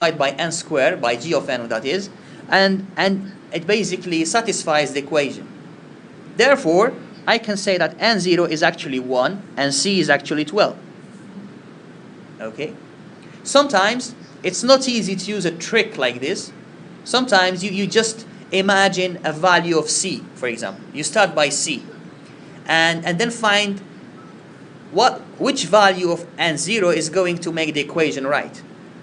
by n squared, by g of n that is, and it basically satisfies the equation. Therefore, I can say that n0 is actually 1 and c is actually 12. Okay? Sometimes it's not easy to use a trick like this. Sometimes you just imagine a value of c, for example. You start by c and then find which value of n0 is going to make the equation right.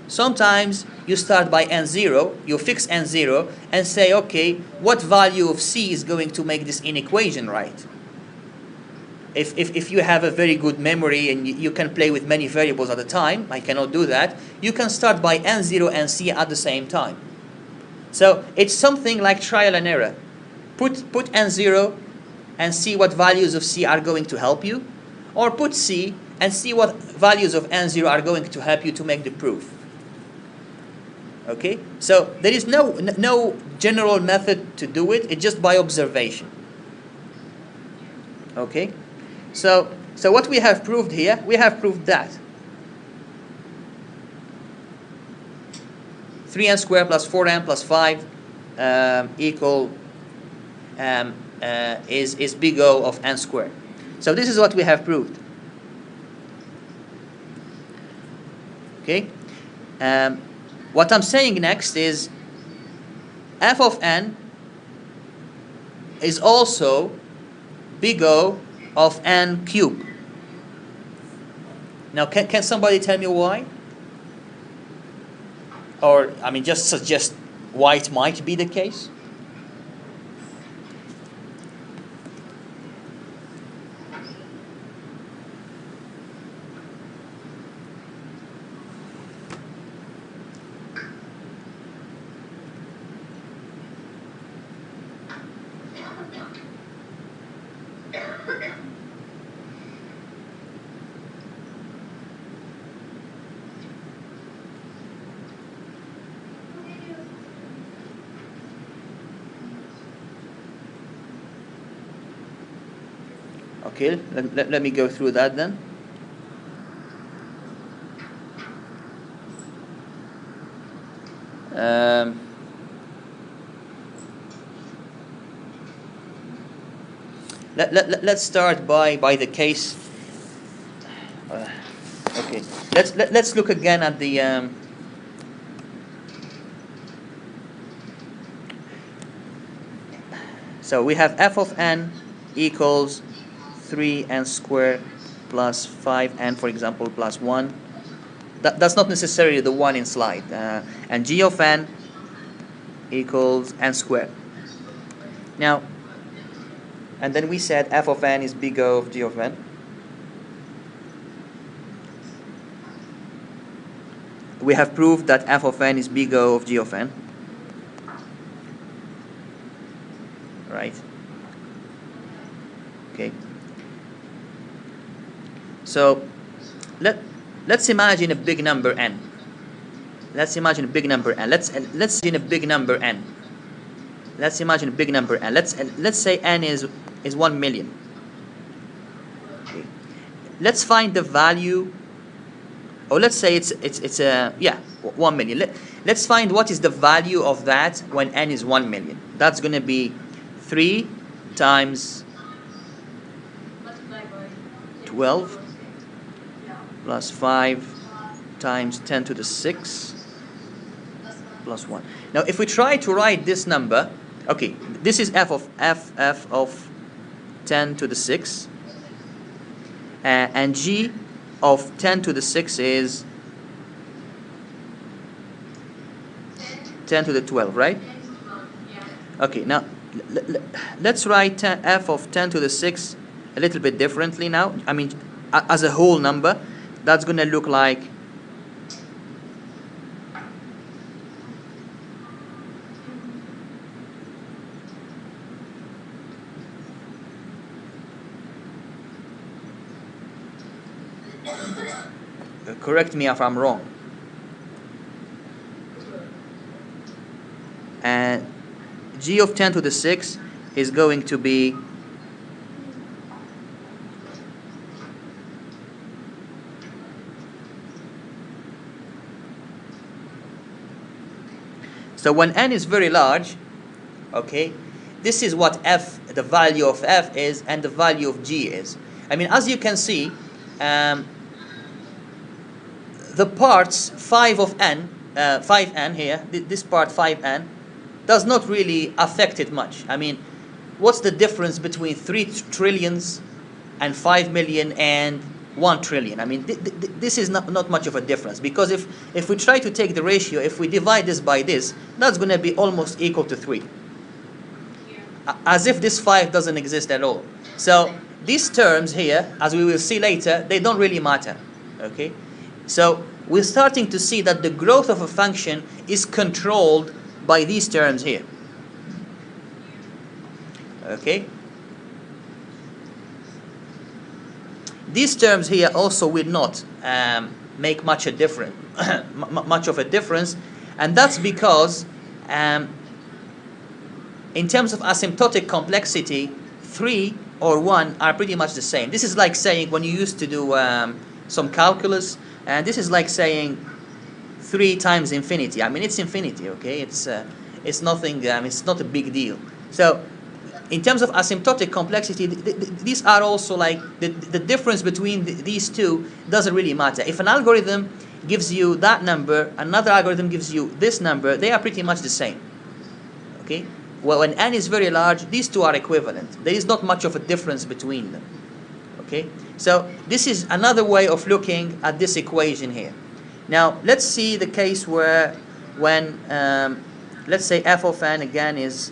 Sometimes you start by n0, you fix n0 and say, okay, what value of c is going to make this inequation right? If you have a very good memory and you can play with many variables at a time, I cannot do that, you can start by n0 and c at the same time. So it's something like trial and error. Put n0 and see what values of c are going to help you, or put c and see what values of n0 are going to help you to make the proof. Okay? So there is no general method to do it, it's just by observation. Okay? So what we have proved here, we have proved that 3n squared plus 4n plus 5 equal is big O of n squared. So this is what we have proved. Okay? What I'm saying next is f of n is also big O of n cubed. Now, can somebody tell me why? Or, I mean, just suggest why it might be the case? Okay, let me go through that then. Let's start by the case. Okay, let's look again at the. So we have f of n equals 3n squared plus 5n, for example, plus 1. That's not necessarily the one in slide. And g of n equals n squared. Now, and then we said f of n is big O of g of n. We have proved that f of n is big O of g of n. Right? Okay. So let's imagine a big number n. Let's imagine a big number n. Let's imagine a big number n. Let's imagine a big number n. Let's say n is 1 million. Okay. Let's find the value. Or let's say it's 1 million. Let's find what is the value of that when n is 1 million. That's going to be 3 times 12 plus 5 times 10 to the 6 plus 1. Now, if we try to write this number, okay, this is f of 10 to the 6, and g of 10 to the 6 is 10 to the 12, right? Okay, now let's write f of 10 to the 6 a little bit differently now. I mean, as a whole number, that's going to look like correct me if I'm wrong. And g of 10 to the 6 is going to be So when n is very large, okay, this is what f, the value of f is, and the value of g is. I mean, as you can see, the parts 5 of n, 5n here, this part 5n, does not really affect it much. I mean, what's the difference between 3 trillions and 5 million and 1 trillion? I mean, this is not much of a difference, because if we try to take the ratio, if we divide this by this, that's going to be almost equal to 3. As if this 5 doesn't exist at all. So these terms here, as we will see later, they don't really matter. Okay? So we're starting to see that the growth of a function is controlled by these terms here. Okay? These terms here also will not make much of a difference, and that's because in terms of asymptotic complexity, 3 or 1 are pretty much the same. This is like saying, when you used to do some calculus, and this is like saying 3 times infinity. I mean, it's infinity, okay? It's nothing, it's not a big deal. So in terms of asymptotic complexity, these are also like, the difference between these two doesn't really matter. If an algorithm gives you that number, another algorithm gives you this number, they are pretty much the same. Okay? Well, when n is very large, these two are equivalent. There is not much of a difference between them. Okay? So this is another way of looking at this equation here. Now, let's see the case where when, let's say f of n again is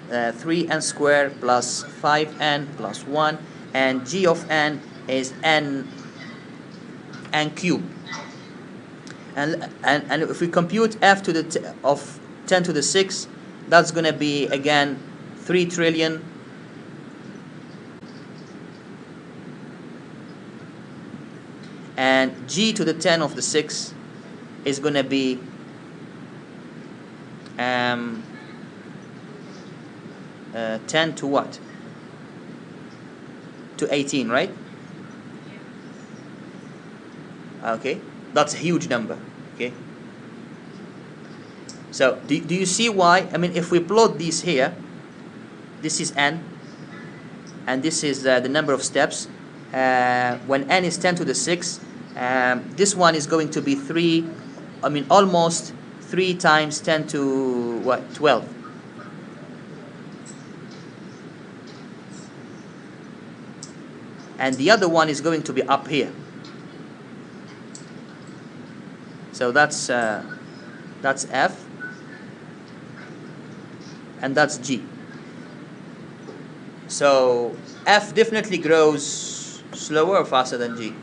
3n squared plus 5n plus 1, and g of n is n cubed. And if we compute f to the of 10 to the 6, that's going to be again 3 trillion and g to the 10 of the 6 is going to be 10 to what? To 18, right? Okay, that's a huge number. Okay. So do you see why? I mean, if we plot these here, this is n, and this is the number of steps. When n is 10 to the 6, this one is going to be 3, I mean almost 3 times 10 to what? 12. And the other one is going to be up here. So that's f, and that's g. So f definitely grows slower or faster than g?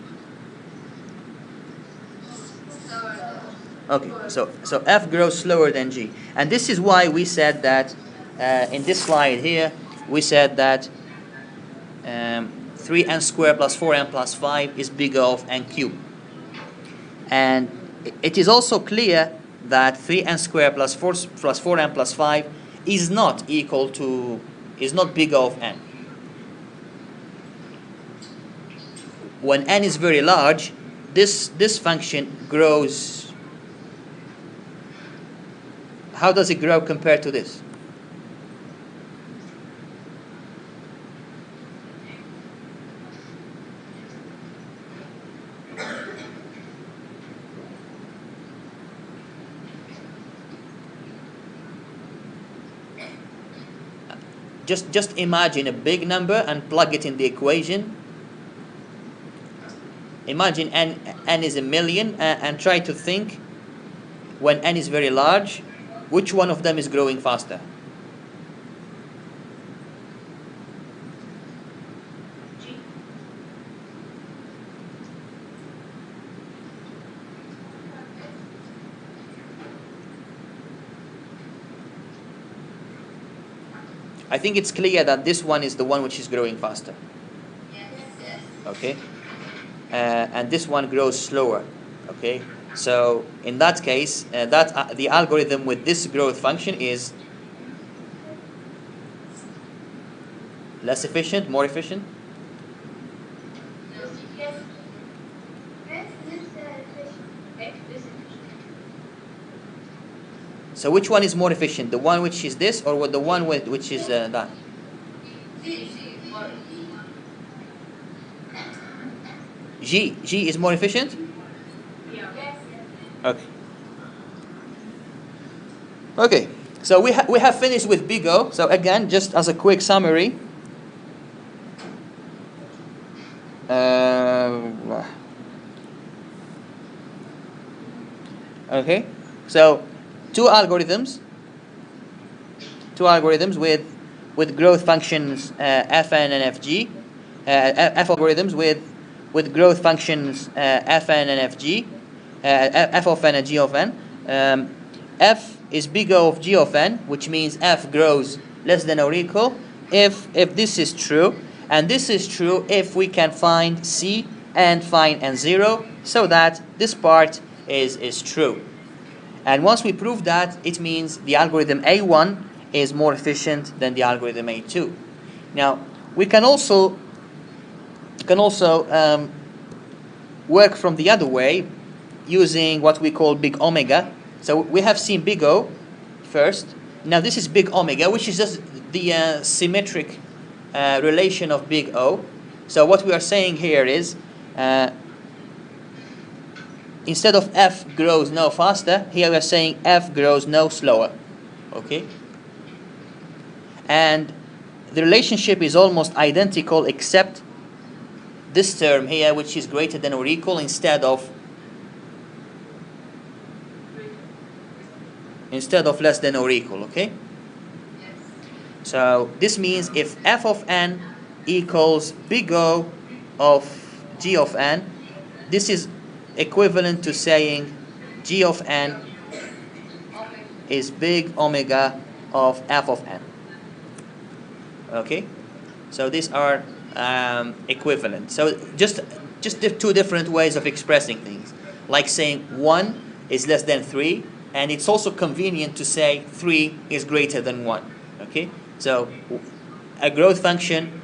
Okay, so f grows slower than g, and this is why we said that in this slide here we said that 3n squared plus 4n plus 5 is bigger of n cubed. And it is also clear that 3n squared plus 4n plus 5 is not bigger of n. When n is very large, this function grows. How does it grow compared to this? Just imagine a big number and plug it in the equation. Imagine n is a million, and try to think, when n is very large, which one of them is growing faster? G. I think it's clear that this one is the one which is growing faster. Yes. Okay, and this one grows slower. Okay, so in that case, the algorithm with this growth function is less efficient, more efficient. Yes. F is efficient. So which one is more efficient? The one which is this, or the one which is that? G is more efficient? Okay. Okay, so we have finished with big O. So again, just as a quick summary. Okay, so two algorithms with growth functions fn and fg, f algorithms with growth functions fn and fg, f of n and g of n. F is big O of g of n, which means f grows less than or equal if this is true, and this is true if we can find c and find n0, so that this part is true. And once we prove that, it means the algorithm A1 is more efficient than the algorithm A2. Now, we can also work from the other way using what we call big omega. So we have seen big O first. Now this is big omega, which is just the symmetric relation of big O. So what we are saying here is, instead of f grows no faster, here we are saying f grows no slower. Okay? And the relationship is almost identical, except this term here, which is greater than or equal instead of less than or equal. Okay? So this means if f of n equals big O of g of n, this is equivalent to saying g of n is big omega of f of n. Okay, so these are equivalent. So just two different ways of expressing things, like saying 1 is less than 3, and it's also convenient to say 3 is greater than 1. Okay, so a growth function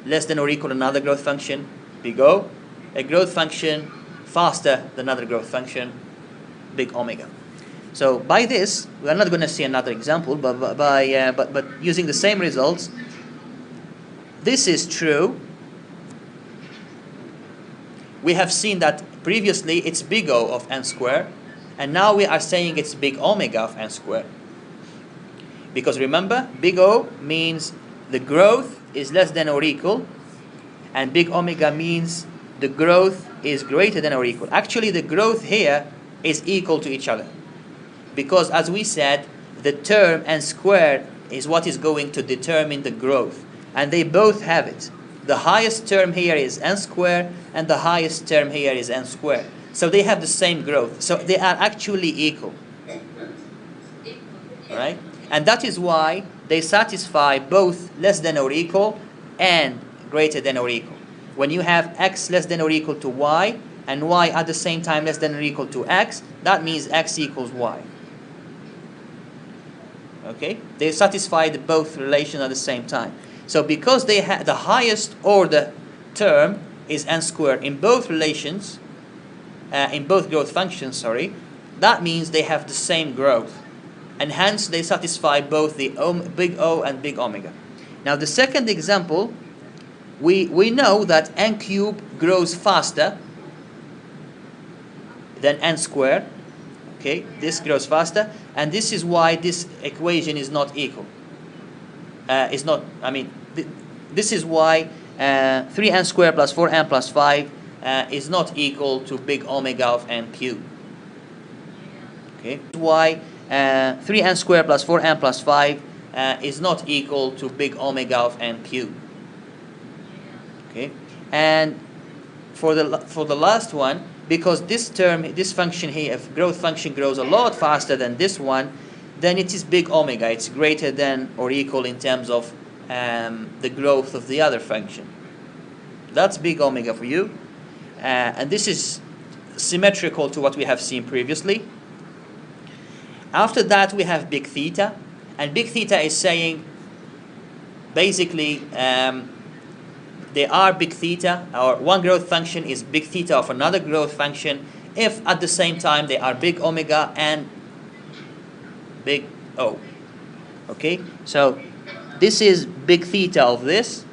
less than or equal to another growth function, big O. A growth function faster than another growth function, big omega. So by this, we are not going to see another example, but using the same results, this is true. We have seen that previously it's big O of n squared, and now we are saying it's big omega of n squared. Because remember, big O means the growth is less than or equal, and big omega means the growth is greater than or equal. Actually, the growth here is equal to each other, because as we said, the term n squared is what is going to determine the growth, and they both have it. The highest term here is n squared, and the highest term here is n squared. So they have the same growth. So they are actually equal. All right? And that is why they satisfy both less than or equal and greater than or equal. When you have x less than or equal to y, and y at the same time less than or equal to x, that means x equals y. Okay? They satisfy both relations at the same time. So because they have the highest order term is n squared in both relations, in both growth functions, that means they have the same growth. And hence they satisfy both the big O and big omega. Now the second example, we know that n cubed grows faster than n squared. Okay, this grows faster, and this is why this equation is not equal. This is why 3n squared plus 4n plus 5 is not equal to big omega of n cubed. Okay, why 3n squared plus 4n plus 5 is not equal to big omega of n cubed. Okay, and for the last one, because this function here, if growth function grows a lot faster than this one, then it is big omega. It's greater than or equal in terms of the growth of the other function. That's big omega for you, and this is symmetrical to what we have seen previously. After that, we have big theta, and big theta is saying basically they are big theta, or one growth function is big theta of another growth function if at the same time they are big omega and big O. Okay, so this is big theta of this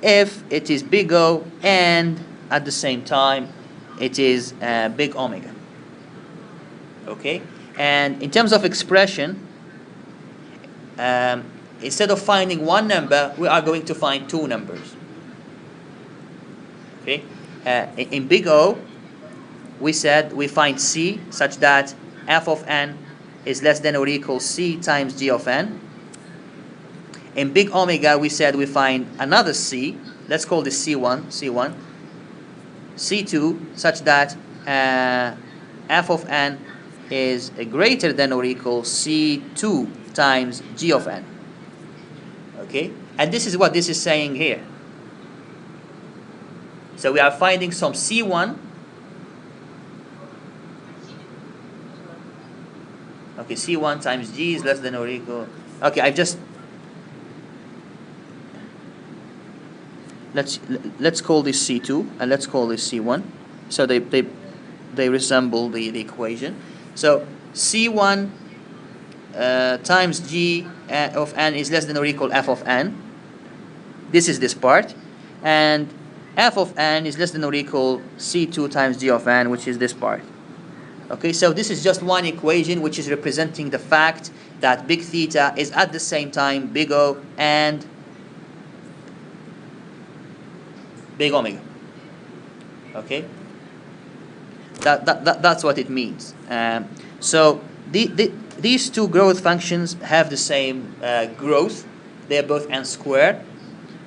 if it is big O and at the same time it is big omega. Okay, and in terms of expression, instead of finding one number, we are going to find two numbers. Okay, in big O, we said we find C such that f of n is less than or equal C times g of n. In big omega, we said we find another C. Let's call this C1, C2, such that f of n is greater than or equal C2 times g of n. Okay, and this is what this is saying here. So we are finding some C1. Okay, C1 times G is less than or equal. Okay, let's call this C2 and let's call this C1. So they resemble the equation. So C1 times G of n is less than or equal f of n. This is this part, and f of n is less than or equal C2 times G of n, which is this part. Okay, so this is just one equation which is representing the fact that big theta is at the same time big O and big omega. Okay, that's what it means. So these two growth functions have the same growth. They are both n squared.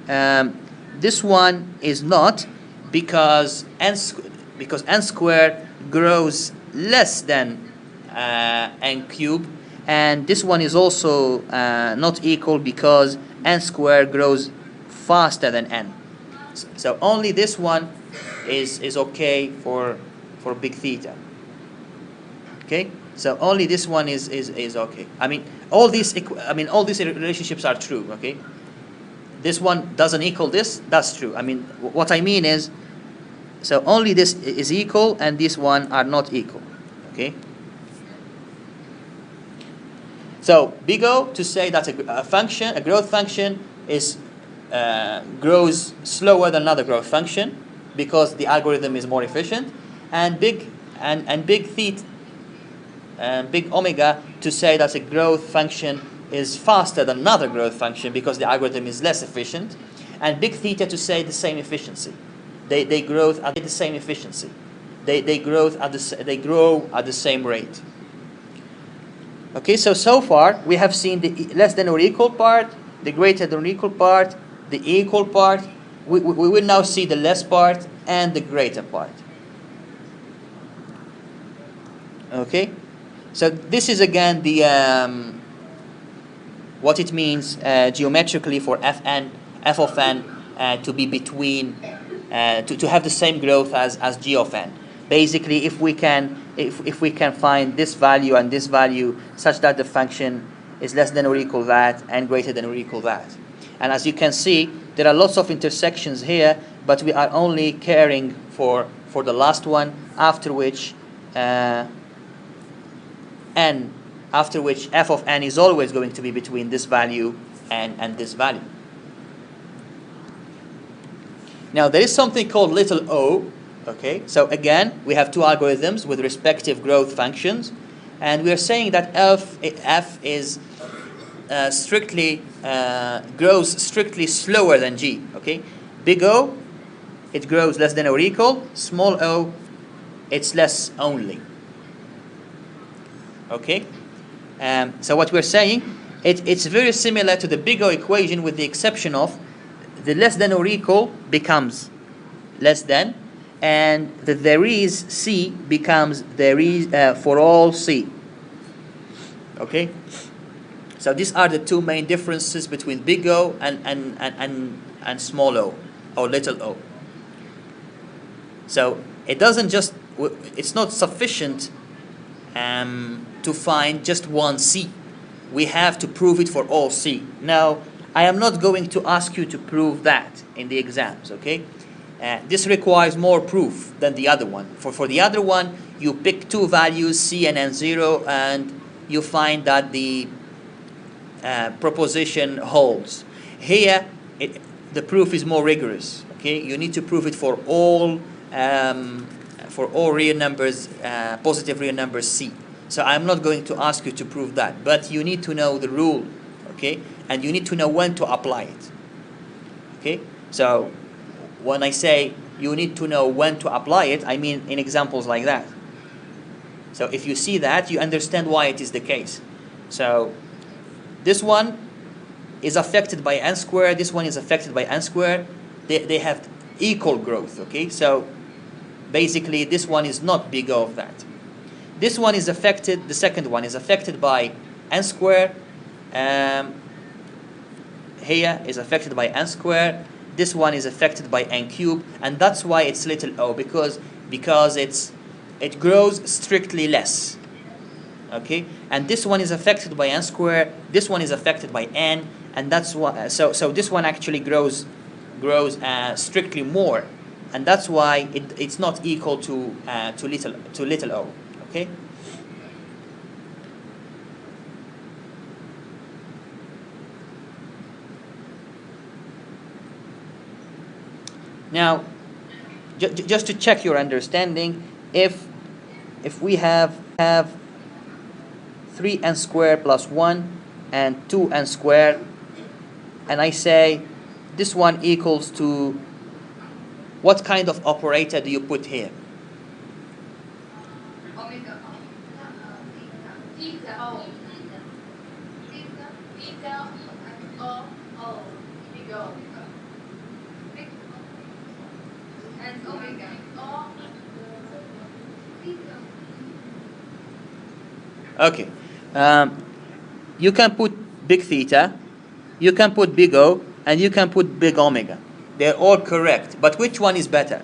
This one is not because n squared grows less than n cubed, and this one is also not equal because n squared grows faster than n. So only this one is okay for big theta. Okay, so only this one is okay. I mean all these relationships are true. Okay, this one doesn't equal this. That's true. I mean what I mean is, so only this is equal and this one are not equal. Okay. So big O, to say that a growth function is grows slower than another growth function because the algorithm is more efficient, and big omega, to say that a growth function is faster than another growth function because the algorithm is less efficient, and big theta to say the same efficiency. They grow at the same efficiency. They grow at the same rate. Okay, so far we have seen the less than or equal part, the greater than or equal part, the equal part. We will now see the less part and the greater part. Okay, so this is again the what it means geometrically for f of n to be between to have the same growth as g of n. Basically, if we can find this value and this value such that the function is less than or equal that and greater than or equal that. And as you can see, there are lots of intersections here, but we are only caring for the last one, after which f of n is always going to be between this value and this value. Now there is something called little o. Okay, so again we have two algorithms with respective growth functions, and we are saying that f is grows strictly slower than g. Okay, big O, it grows less than or equal. Small o, it's less only. Okay, so what we're saying, it's very similar to the big O equation, with the exception of the less than or equal becomes less than, and the there is C becomes there is for all C. Okay, so these are the two main differences between big O and small o, or little o. So it's not sufficient to find just one C. We have to prove it for all C. Now, I am not going to ask you to prove that in the exams, okay? This requires more proof than the other one. For the other one, you pick two values, C and N0, and you find that the proposition holds. Here, the proof is more rigorous. Okay, you need to prove it for all real numbers, positive real numbers C. So I'm not going to ask you to prove that, but you need to know the rule, okay, and you need to know when to apply it. Okay, so when I say you need to know when to apply it, I mean in examples like that. So if you see that, you understand why it is the case. So this one is affected by n squared, this one is affected by n squared. They have equal growth, okay? So basically this one is not big O of that. This one is affected, the second one is affected by n squared. Here is affected by n squared. This one is affected by n cubed, and that's why it's little o, because it grows strictly less. Okay, and this one is affected by n squared. This one is affected by n, and that's why. So this one actually grows strictly more, and that's why it's not equal to little o. Okay. Now, just to check your understanding, if we have 3n squared plus 1 and 2n squared, and I say this one equals to, what kind of operator do you put here? Omega. Theta. Theta. O. Big O. And omega. Okay, you can put big theta, you can put big O, and you can put big omega. They're all correct, but which one is better?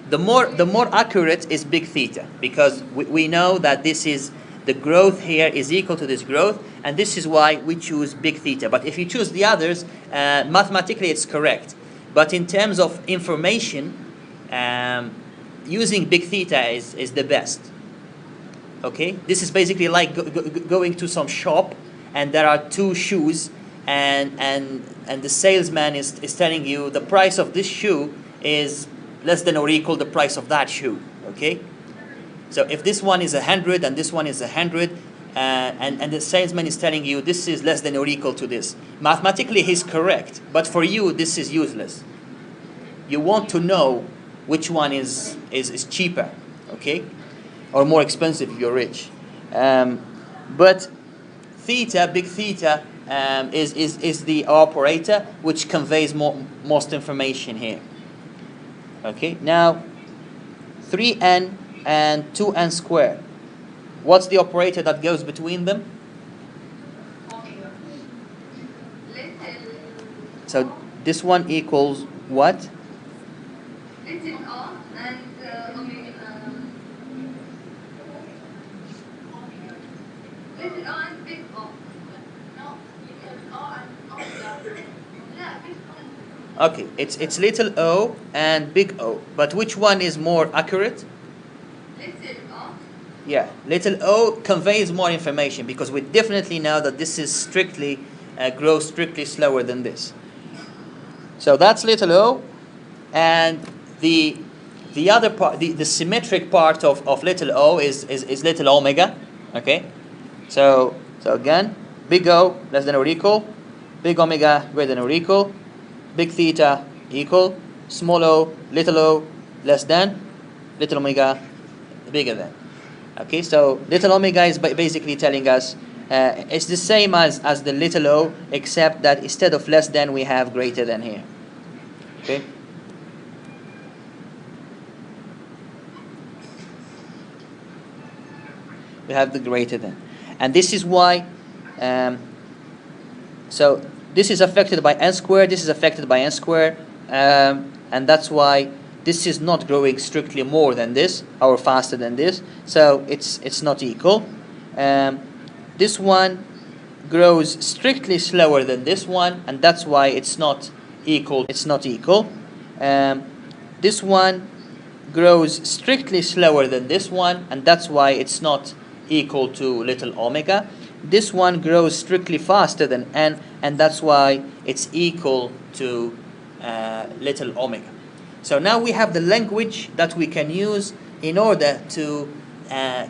The more accurate is big theta, because we know that this is, the growth here is equal to this growth, and this is why we choose big theta. But if you choose the others, mathematically it's correct. But in terms of information, using big theta is the best. Okay, this is basically like going to some shop, and there are two shoes, and the salesman is telling you the price of this shoe is less than or equal the price of that shoe. Okay. So if this one is 100 and this one is 100, and the salesman is telling you this is less than or equal to this, mathematically he's correct, but for you this is useless. You want to know which one is cheaper, okay, or more expensive if you're rich. But theta, big theta, is the operator which conveys most information here. Okay, now 3n and 2n squared. What's the operator that goes between them? Omega. So this one equals what? Little O and omega. Little O and big O. No, little O and omega. Yeah, big O. Okay, it's little o and big O, but which one is more accurate? Little O. Yeah, little o conveys more information, because we definitely know that this is grows strictly slower than this. So that's little o, and the other part, the symmetric part of little o is little omega. Okay, so again, big O less than or equal, big omega greater than or equal, big theta equal, small o, little o less than, little omega bigger than. Okay, so little omega is basically telling us it's the same as the little o, except that instead of less than we have greater than here. Okay. We have the greater than, and this is why. So this is affected by n squared. This is affected by n squared, and that's why this is not growing strictly more than this or faster than this. So it's not equal. This one grows strictly slower than this one, and that's why it's not equal. It's not equal. This one grows strictly slower than this one, and that's why it's not equal to little omega. This one grows strictly faster than n, and that's why it's equal to little omega. So now we have the language that we can use in order to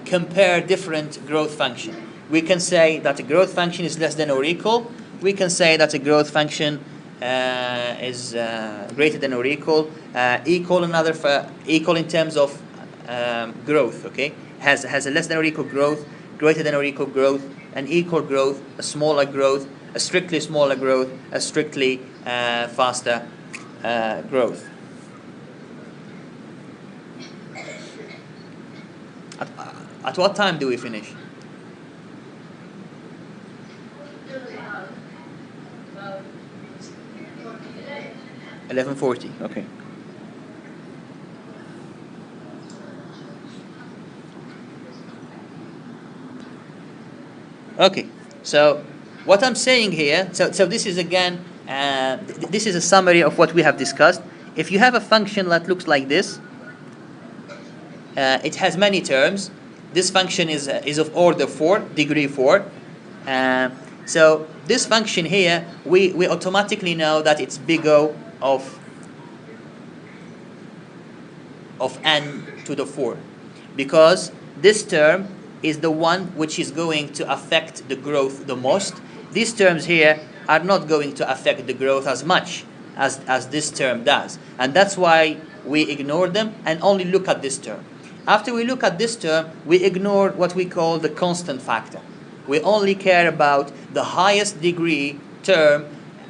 compare different growth function. We can say that a growth function is less than or equal. We can say that a growth function is greater than or equal, equal in terms of growth. Okay, has a less than or equal growth, greater than or equal growth, an equal growth, a smaller growth, a strictly smaller growth, a strictly faster growth. At what time do we finish? 11:40. Okay. Okay. So what I'm saying here. So this is again. This is a summary of what we have discussed. If you have a function that looks like this, it has many terms. This function is of order 4, degree 4. So this function here, we automatically know that it's big O of n to the 4, because this term is the one which is going to affect the growth the most. These terms here are not going to affect the growth as much as this term does, and that's why we ignore them and only look at this term. After we look at this term, we ignore what we call the constant factor. We only care about the highest degree term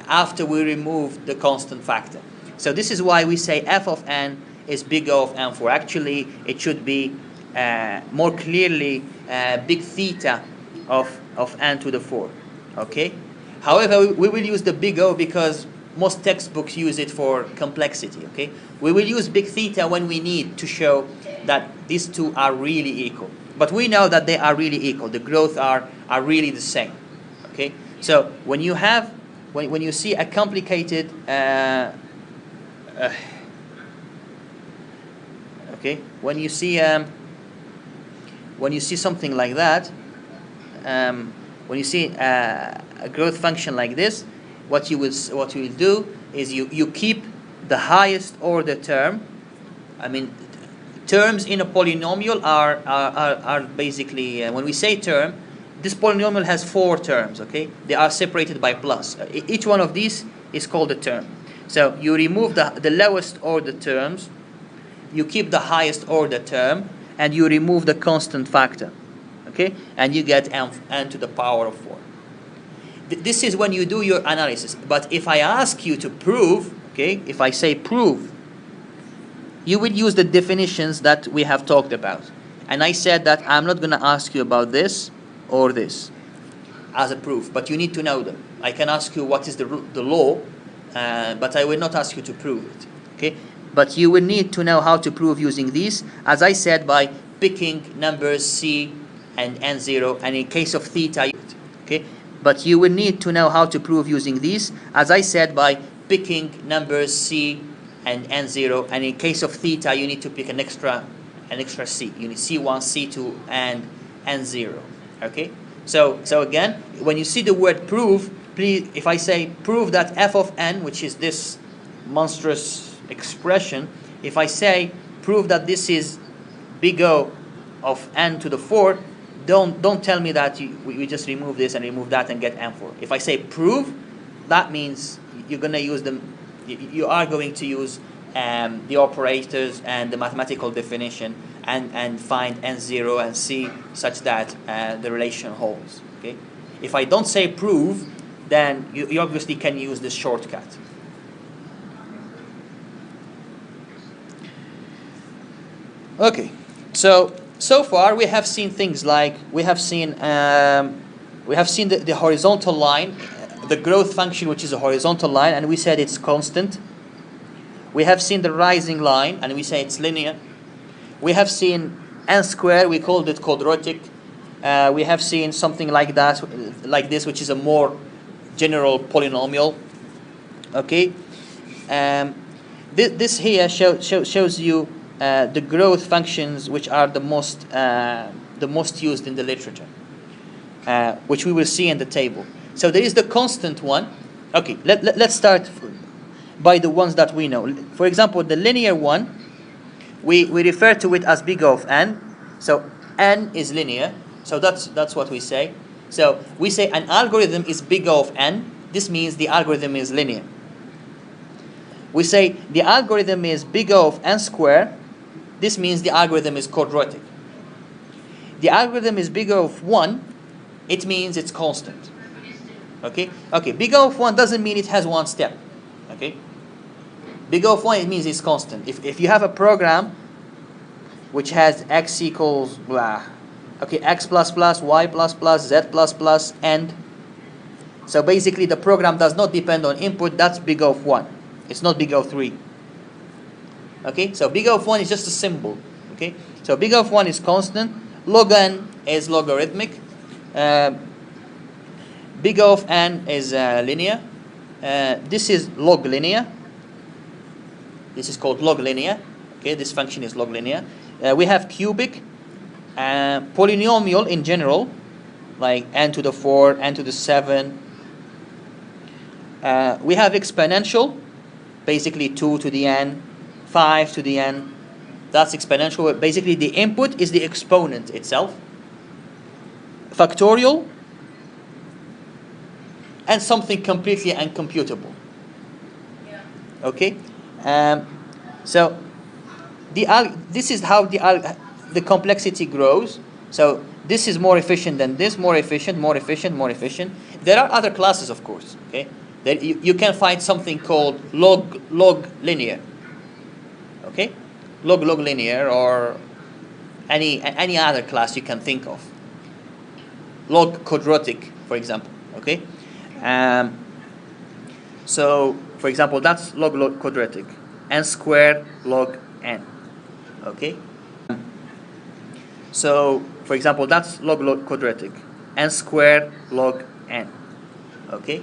after we remove the constant factor. So this is why we say f of n is big O of n4. Actually, it should be more clearly big theta of n to the 4. Okay. However, we will use the big O because most textbooks use it for complexity. Okay. We will use big theta when we need to show that these two are really equal. But we know that they are really equal. The growth are really the same. Okay. So when you have when you see a complicated okay, when you see something like that, when you see a growth function like this, what you will do is you keep the highest order term. I mean, terms in a polynomial are basically when we say term, this polynomial has 4 terms. Okay, they are separated by plus. Each one of these is called a term. So you remove the lowest order terms, you keep the highest order term, and you remove the constant factor. Okay, and you get n to the power of 4. This is when you do your analysis. But if I ask you to prove, okay, if I say prove, you will use the definitions that we have talked about. And I said that I'm not going to ask you about this or this as a proof, but you need to know them. I can ask you what is the law, but I will not ask you to prove it. Okay, but you will need to know how to prove using these, as I said, by picking numbers c and n0, and in case of theta, okay. But you will need to know how to prove using these, as I said, by picking numbers c and n0, and in case of theta, you need to pick an extra c. You need c1, c2, and n0. Okay. So again, when you see the word prove, please, if I say prove that f of n, which is this monstrous expression, if I say prove that this is big O of n to the 4, don't tell me that we just remove this and remove that and get n4. If I say prove, that means you're going to use them. You are going to use the operators and the mathematical definition and find n0 and c such that the relation holds. Okay. If I don't say prove, then you obviously can use this shortcut. Okay. So far we have seen things like we have seen the horizontal line, the growth function, which is a horizontal line, and we said it's constant. We have seen the rising line, and we say it's linear. We have seen n squared, we called it quadratic. We have seen something like that, like this, which is a more general polynomial. Okay, Um, this here shows you the growth functions which are the most used in the literature, which we will see in the table. So there is the constant one. Okay, let's start by the ones that we know. For example, the linear one, we refer to it as big O of n. So n is linear. So that's what we say. So we say an algorithm is big O of n. This means the algorithm is linear. We say the algorithm is big O of n squared. This means the algorithm is quadratic. The algorithm is big O of 1. It means it's constant. Okay? Okay, big O of 1 doesn't mean it has one step. Okay? Big O of 1, it means it's constant. If you have a program which has x equals blah, okay, x plus plus, y plus plus, z plus plus, and so basically the program does not depend on input, that's big O of 1. It's not big O of 3. Okay, so big O of 1 is just a symbol. Okay, so big O of 1 is constant, log n is logarithmic, big O of n is linear, this is log linear, this is called log linear. Okay, this function is log linear. We have cubic, polynomial in general, like n to the 4, n to the 7. We have exponential, basically 2 to the n, 5 to the n. That's exponential. Basically, the input is the exponent itself. Factorial, and something completely uncomputable. Yeah. Okay, so this is how the complexity grows. So this is more efficient than this, more efficient, more efficient, more efficient. There are other classes, of course. Okay, that you can find something called log linear. Okay, log linear, or any other class you can think of. Log quadratic, for example. Okay, so for example, that's log quadratic, n squared log n. Okay, so for example, that's log quadratic, n squared log n. Okay.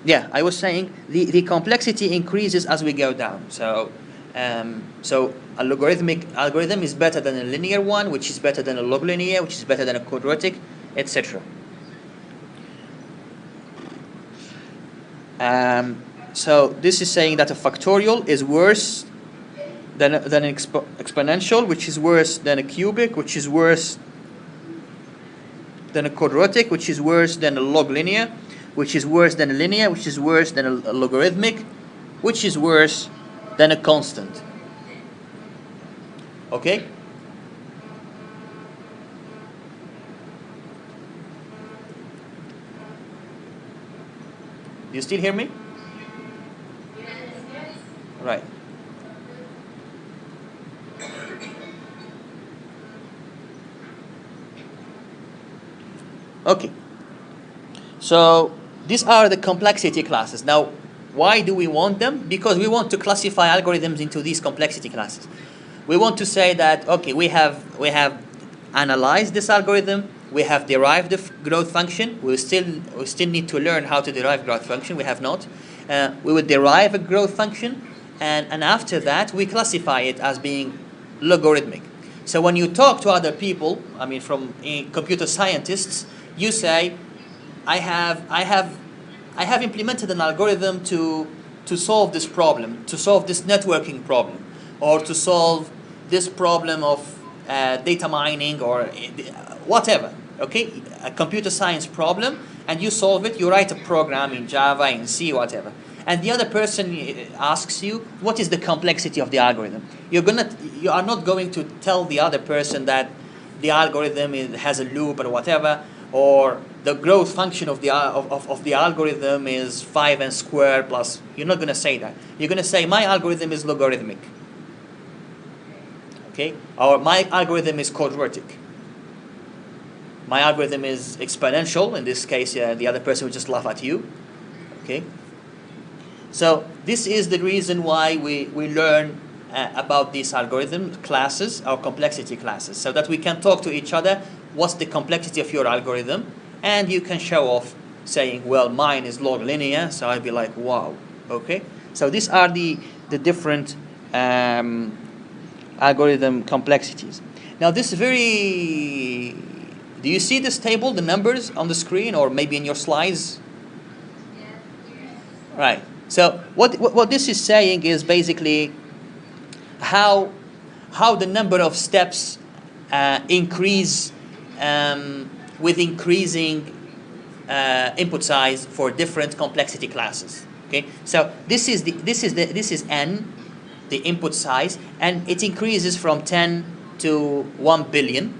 Yeah, I was saying the complexity increases as we go down. So a logarithmic algorithm is better than a linear one, which is better than a log linear, which is better than a quadratic, etc. So this is saying that a factorial is worse than an exponential, which is worse than a cubic, which is worse than a quadratic, which is worse than a log linear, which is worse than a linear, which is worse than a logarithmic, which is worse than a constant. Okay? Do you still hear me? Right. Okay. So these are the complexity classes. Now, why do we want them? Because we want to classify algorithms into these complexity classes. We want to say that, okay, we have analyzed this algorithm, we have derived the growth function. We still need to learn how to derive growth function. We have not. We would derive a growth function, and after that we classify it as being logarithmic. So when you talk to other people, I mean from computer scientists, you say, I have implemented an algorithm to solve this problem, to solve this networking problem, or to solve this problem of data mining, or whatever. Okay, a computer science problem, and you solve it. You write a program in Java, in C, whatever. And the other person asks you, what is the complexity of the algorithm? You are not going to tell the other person that the algorithm has a loop or whatever, or the growth function of the algorithm is 5n squared plus. You're not going to say that. You're going to say, my algorithm is logarithmic. Okay, or my algorithm is quadratic. My algorithm is exponential. In this case, the other person will just laugh at you. Okay. So this is the reason why we learn about these algorithm classes, our complexity classes, so that we can talk to each other what's the complexity of your algorithm, and you can show off saying, well, mine is log linear, so I'd be like, wow, okay? So these are the different algorithm complexities. Now this very, do you see this table, the numbers on the screen, or maybe in your slides? Right. So what this is saying is basically how the number of steps increase with increasing input size for different complexity classes. Okay. So this is n, the input size, and it increases from 10 to 1 billion,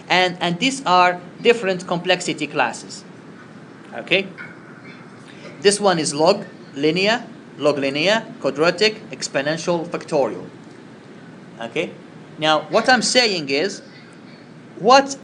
and these are different complexity classes. Okay. This one is log linear, quadratic, exponential, factorial. Okay. Now what I'm saying is, what